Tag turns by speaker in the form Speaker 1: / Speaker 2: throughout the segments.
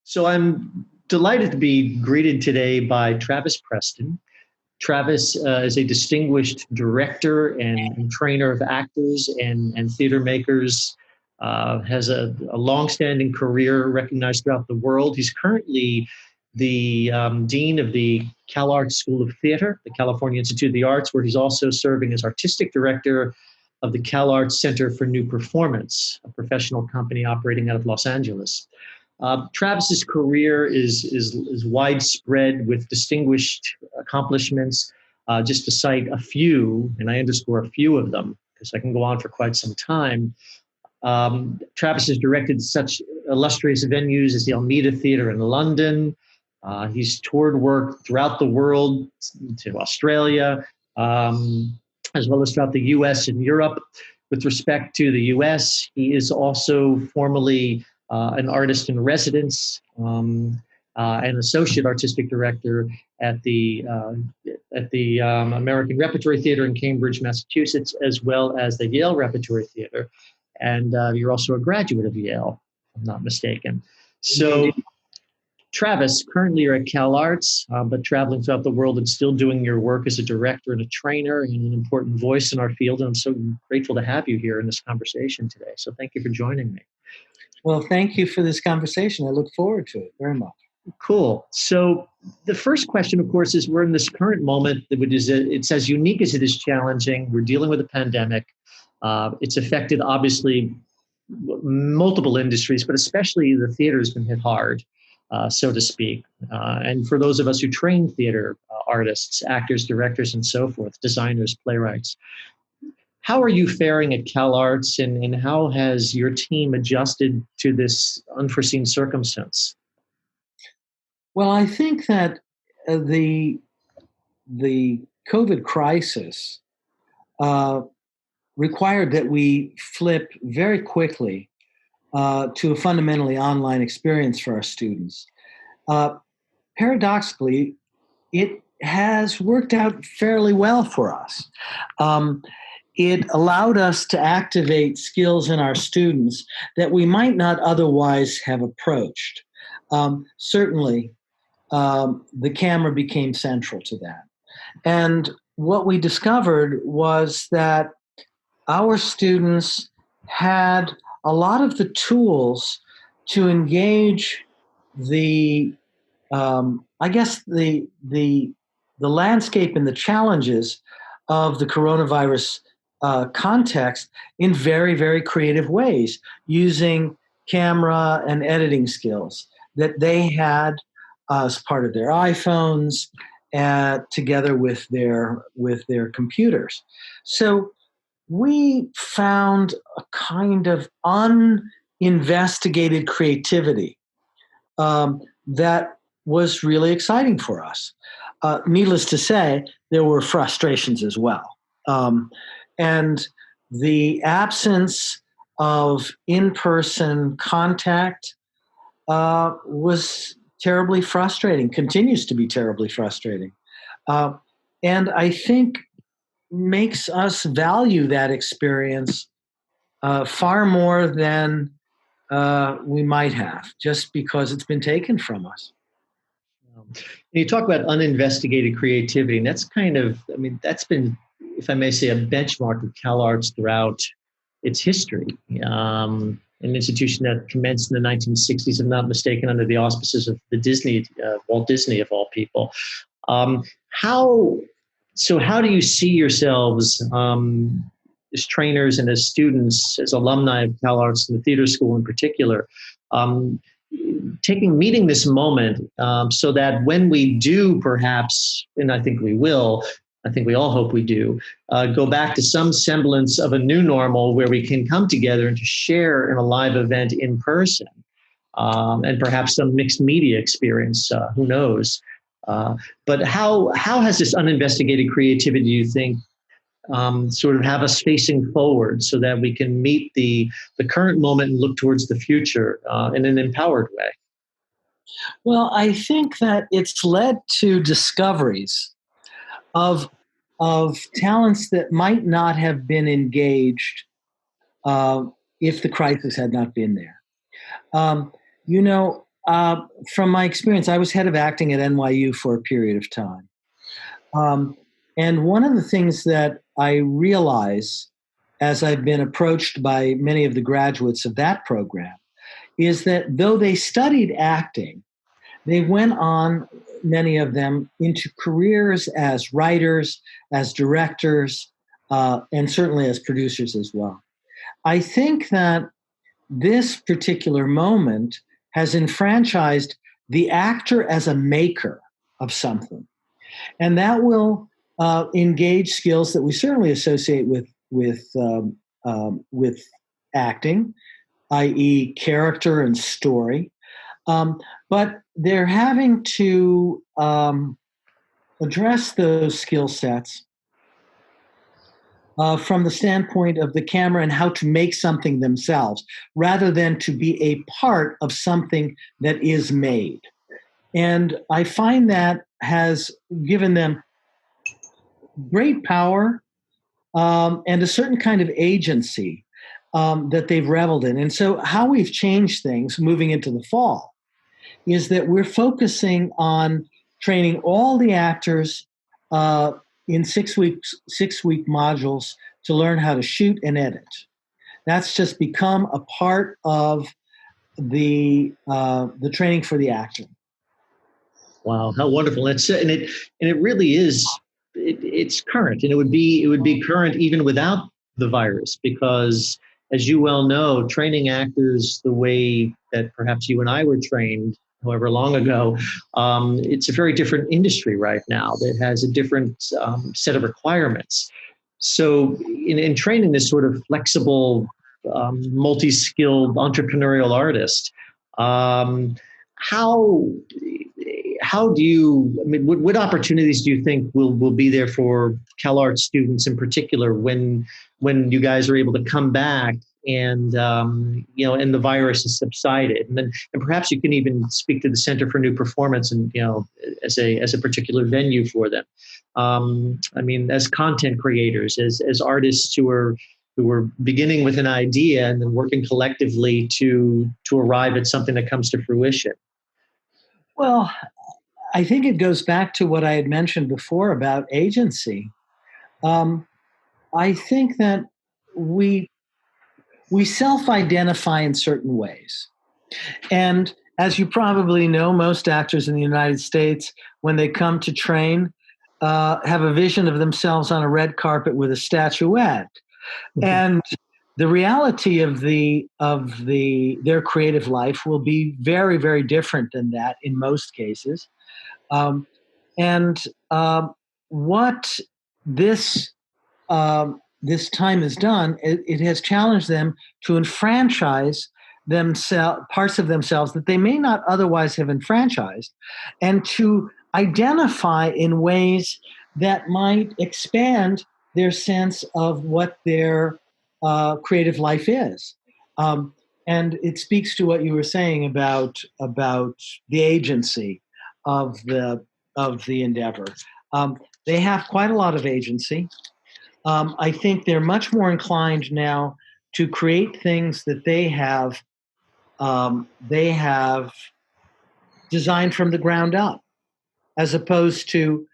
Speaker 1: So I'm delighted to be greeted today by Travis Preston. Travis is a distinguished director and trainer of actors and theater makers, has a longstanding career recognized throughout the world. He's currently the dean of the Cal Arts School of Theater, the California Institute of the Arts, where he's also serving as artistic director of the Cal Arts Center for New Performance, a professional company operating out of Los Angeles. Travis's career is widespread with distinguished accomplishments. Just to cite a few, and I underscore a few of them because I can go on for quite some time. Travis has directed such illustrious venues as the Almeida Theatre in London. He's toured work throughout the world to Australia, as well as throughout the US and Europe. With respect to the US, he is also formally an artist in residence, and associate artistic director at the American Repertory Theater in Cambridge, Massachusetts, as well as the Yale Repertory Theater. And you're also a graduate of Yale, if I'm not mistaken. So, Travis, currently you're at Cal Arts, but traveling throughout the world and still doing your work as a director and a trainer and an important voice in our field. And I'm so grateful to have you here in this conversation today. So thank you for joining me.
Speaker 2: Well, thank you for this conversation. I look forward to it very much.
Speaker 1: Cool. So the first question, of course, is we're in this current moment that it's as unique as it is challenging. We're dealing with a pandemic. It's affected, obviously, multiple industries, but especially the theater has been hit hard, so to speak. And for those of us who train theater artists, actors, directors, and so forth, designers, playwrights, how are you faring at Cal Arts, and how has your team adjusted to this unforeseen circumstance?
Speaker 2: Well, I think that the COVID crisis required that we flip very quickly to a fundamentally online experience for our students. Paradoxically, it has worked out fairly well for us. It allowed us to activate skills in our students that we might not otherwise have approached. Certainly, the camera became central to that. And what we discovered was that our students had a lot of the tools to engage the landscape and the challenges of the coronavirus context in very, very creative ways, using camera and editing skills that they had as part of their iPhones, together with their computers. So we found a kind of uninvestigated creativity that was really exciting for us. Needless to say, there were frustrations as well. And the absence of in-person contact was terribly frustrating, continues to be terribly frustrating. And I think makes us value that experience far more than we might have, just because it's been taken from us.
Speaker 1: You talk about uninvestigated creativity, and that's that's been, if I may say, a benchmark of Cal Arts throughout its history. An institution that commenced in the 1960s, if I'm not mistaken, under the auspices of Walt Disney of all people. How do you see yourselves as trainers and as students, as alumni of Cal Arts and the theater school in particular, meeting this moment so that when we do perhaps, and I think we will, I think we all hope we do, go back to some semblance of a new normal where we can come together and to share in a live event in person, and perhaps some mixed media experience, who knows. But how has this uninvestigated creativity, do you think, sort of have us facing forward so that we can meet the current moment and look towards the future in an empowered way?
Speaker 2: Well, I think that it's led to discoveries of talents that might not have been engaged if the crisis had not been there. From my experience, I was head of acting at NYU for a period of time. Um, and one of the things that I realize as I've been approached by many of the graduates of that program is that though they studied acting, they went on, many of them, into careers as writers, as directors, and certainly as producers as well. I think that this particular moment has enfranchised the actor as a maker of something, and that will engage skills that we certainly associate with acting, i.e., character and story. But they're having to address those skill sets from the standpoint of the camera and how to make something themselves, rather than to be a part of something that is made. And I find that has given them great power and a certain kind of agency that they've reveled in. And so, how we've changed things moving into the fall is that we're focusing on training all the actors in 6 week modules to learn how to shoot and edit. That's just become a part of the training for the actor.
Speaker 1: Wow, how wonderful! And it really is. It's current, and it would be current even without the virus, because, as you well know, training actors the way that perhaps you and I were trained, however long ago, it's a very different industry right now that has a different set of requirements. So, in training this sort of flexible, multi-skilled entrepreneurial artist, um, how how do you, I mean, what opportunities do you think will be there for CalArts students in particular when you guys are able to come back and and the virus has subsided, and perhaps you can even speak to the Center for New Performance and as a particular venue for them. I mean, as content creators, as artists who are beginning with an idea and then working collectively to arrive at something that comes to fruition.
Speaker 2: Well, I think it goes back to what I had mentioned before about agency. Um, I think that we we self-identify in certain ways, and as you probably know, most actors in the United States, when they come to train, have a vision of themselves on a red carpet with a statuette,
Speaker 1: Mhm.
Speaker 2: and the reality of their creative life will be very, very different than that in most cases. Um, and what this this time has done, it has challenged them to enfranchise themselves, parts of themselves that they may not otherwise have enfranchised, and to identify in ways that might expand their sense of what their creative life is. Um, and it speaks to what you were saying about the agency of the endeavor. They have quite a lot of agency. I think they're much more inclined now to create things that they have designed from the ground up, as opposed to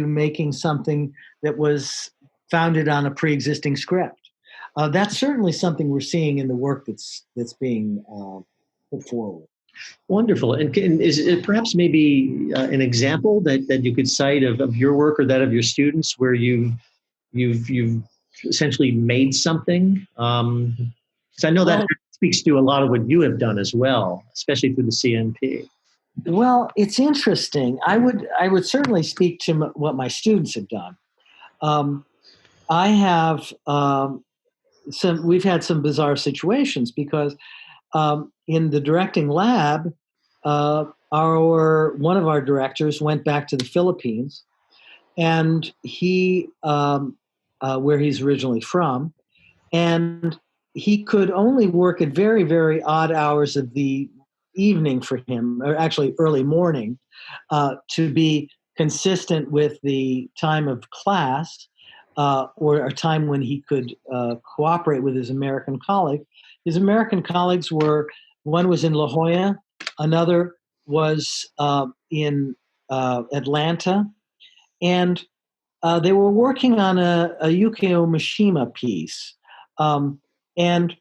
Speaker 2: making something that was founded on a pre-existing script. That's certainly something we're seeing in the work that's being put forward.
Speaker 1: Wonderful. And is it perhaps maybe an example that you could cite of your work or that of your students where you've essentially made something? Because I know that
Speaker 2: Well,
Speaker 1: speaks to a lot of what you have done as well, especially through the CNP.
Speaker 2: well, it's interesting. I would certainly speak to what my students have done. Um, I have some. We've had some bizarre situations because in the directing lab, our one of our directors went back to the Philippines, and where he's originally from, and he could only work at very, very odd hours of the evening for him, or actually early morning, to be consistent with the time of class, or a time when he could cooperate with his American colleague. His American colleagues were One was in La Jolla. Another was in Atlanta. And they were working on a Yukio Mishima piece. And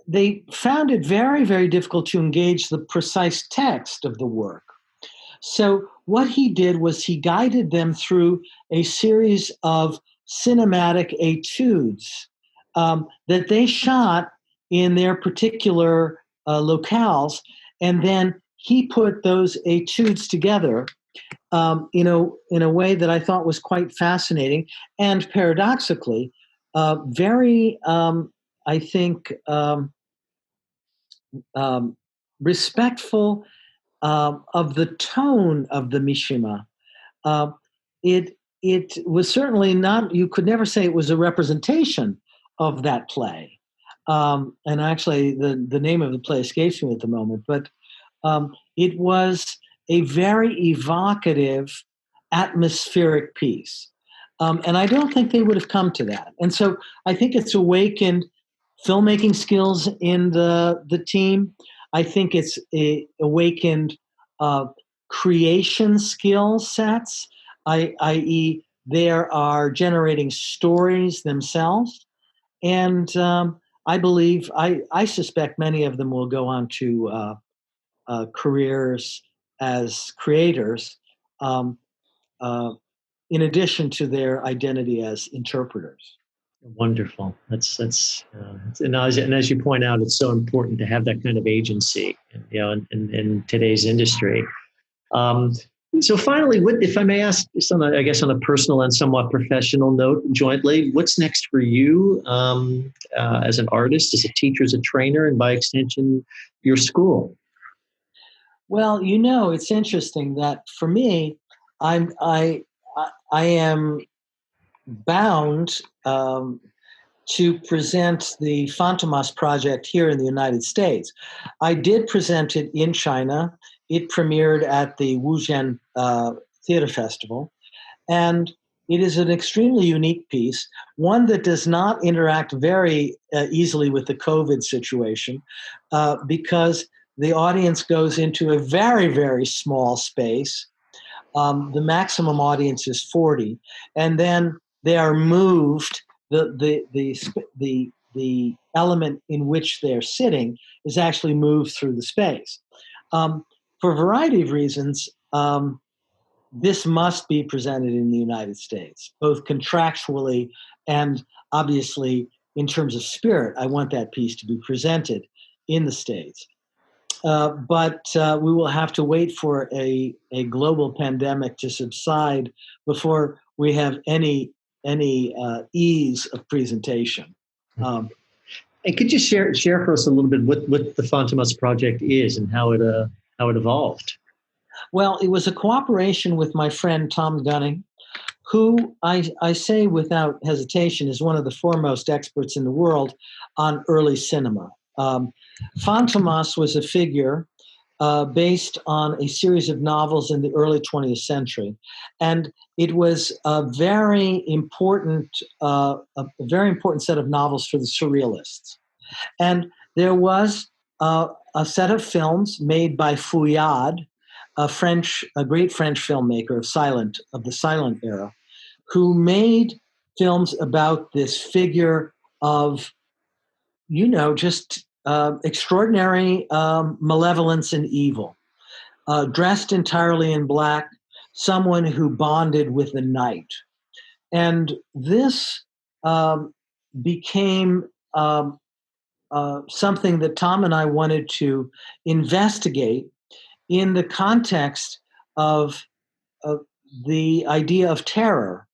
Speaker 2: they found it very, very difficult to engage the precise text of the work. So what he did was he guided them through a series of cinematic etudes that they shot in their particular locales, and then he put those etudes together in a way that I thought was quite fascinating and paradoxically very, I think, respectful of the tone of the Mishima. Uh, it was certainly not. You could never say it was a representation of that play. And actually, the name of the play escapes me at the moment. But it was a very evocative, atmospheric piece. And I don't think they would have come to that. And so I think it's awakened filmmaking skills in the team. I think it's awakened creation skill sets, i.e., they are generating stories themselves. And I suspect many of them will go on to careers as creators, um, uh, in addition to their identity as interpreters.
Speaker 1: Wonderful. And as you point out, it's so important to have that kind of agency, in today's industry. Um, so finally, if I may ask, I guess on a personal and somewhat professional note, jointly, what's next for you as an artist, as a teacher, as a trainer, and by extension, your school?
Speaker 2: Well, it's interesting that for me, I am bound to present the Fantomas project here in the United States. I did present it in China. It premiered at the Wuzhen Theater Festival. And it is an extremely unique piece, one that does not interact very easily with the COVID situation because the audience goes into a very, very small space. The maximum audience is 40, and then they are moved. The element in which they're sitting is actually moved through the space. For a variety of reasons, this must be presented in the United States, both contractually and obviously in terms of spirit. I want that piece to be presented in the States. But we will have to wait for a global pandemic to subside before we have any ease of presentation.
Speaker 1: And could you share for us a little bit what the Fantomas project is and how it evolved?
Speaker 2: Well, it was a cooperation with my friend Tom Gunning, who I say without hesitation is one of the foremost experts in the world on early cinema. Fantomas was a figure based on a series of novels in the early 20th century, and it was a very important set of novels for the surrealists. And there was a set of films made by Fouillade, a great French filmmaker of the silent era, who made films about this figure of, just extraordinary malevolence and evil, dressed entirely in black, someone who bonded with the night. And this became something that Tom and I wanted to investigate in the context of the idea of terror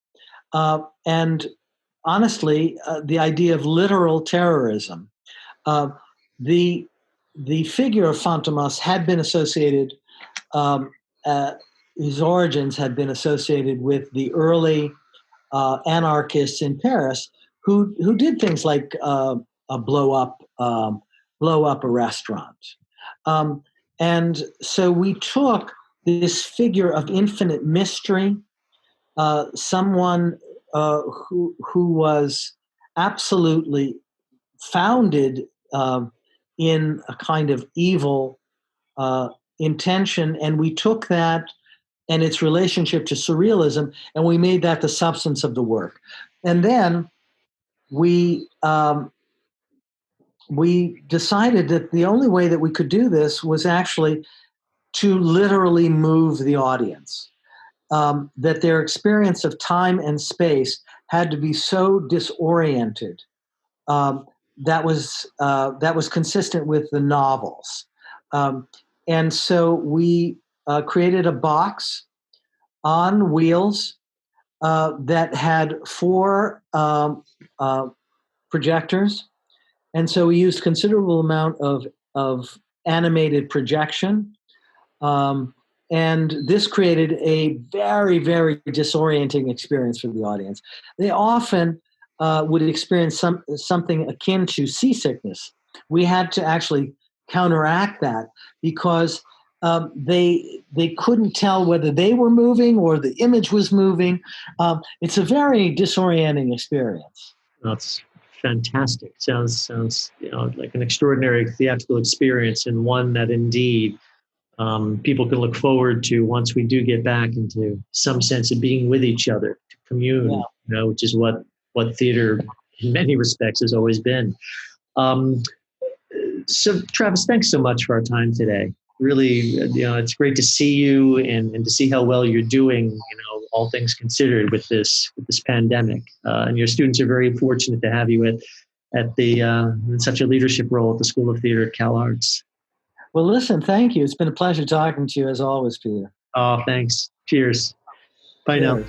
Speaker 2: and honestly, the idea of literal terrorism. The figure of Fantomas had been associated, his origins had been associated with the early anarchists in Paris who did things like blow up a restaurant. And so we took this figure of infinite mystery, someone who was absolutely founded in a kind of evil intention, and we took that and its relationship to surrealism, and we made that the substance of the work. And then we decided that the only way that we could do this was actually to literally move the audience. That their experience of time and space had to be so disoriented. That was consistent with the novels. And so we created a box on wheels that had 4 projectors. And so we used considerable amount of animated projection. And this created a very, very disorienting experience for the audience. They often would experience something akin to seasickness. We had to actually counteract that because they couldn't tell whether they were moving or the image was moving. It's a very disorienting experience.
Speaker 1: That's fantastic. Sounds like an extraordinary theatrical experience, and one that indeed people can look forward to once we do get back into some sense of being with each other, to commune. Which is what theater in many respects has always been. So Travis, thanks so much for our time today. Really, it's great to see you and to see how well you're doing, all things considered with this pandemic. And your students are very fortunate to have you in such a leadership role at the School of Theater at Cal Arts.
Speaker 2: Well, listen, thank you. It's been a pleasure talking to you as always, Peter.
Speaker 1: Oh, thanks. Cheers. Bye now.